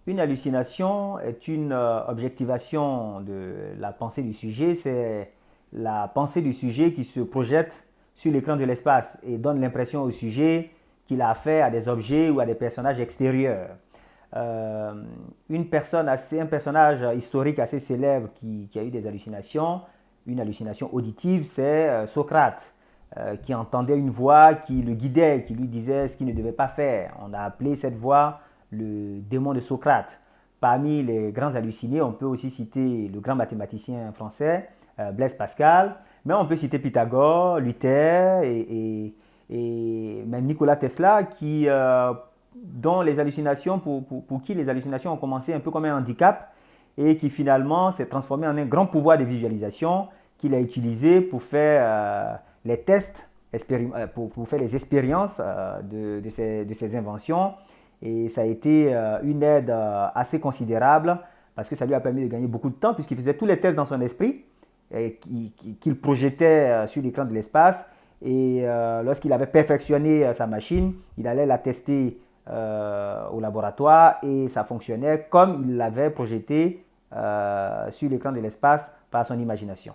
Une hallucination est une objectivation de la pensée du sujet. C'est la pensée du sujet qui se projette sur l'écran de l'espace et donne l'impression au sujet qu'il a affaire à des objets ou à des personnages extérieurs. Euh, un personnage historique assez célèbre qui a eu des hallucinations, une hallucination auditive, c'est Socrate, qui entendait une voix qui le guidait, qui lui disait ce qu'il ne devait pas faire. On a appelé cette voix le démon de Socrate. Parmi les grands hallucinés, on peut aussi citer le grand mathématicien français, Blaise Pascal, mais on peut citer Pythagore, Luther et même Nikola Tesla, dont les hallucinations, pour qui les hallucinations ont commencé un peu comme un handicap et qui finalement s'est transformé en un grand pouvoir de visualisation qu'il a utilisé pour faire les tests, pour faire les expériences de ses inventions. Et ça a été une aide assez considérable parce que ça lui a permis de gagner beaucoup de temps puisqu'il faisait tous les tests dans son esprit qu'il projetait sur l'écran de l'espace. Et lorsqu'il avait perfectionné sa machine, il allait la tester au laboratoire et ça fonctionnait comme il l'avait projeté sur l'écran de l'espace par son imagination.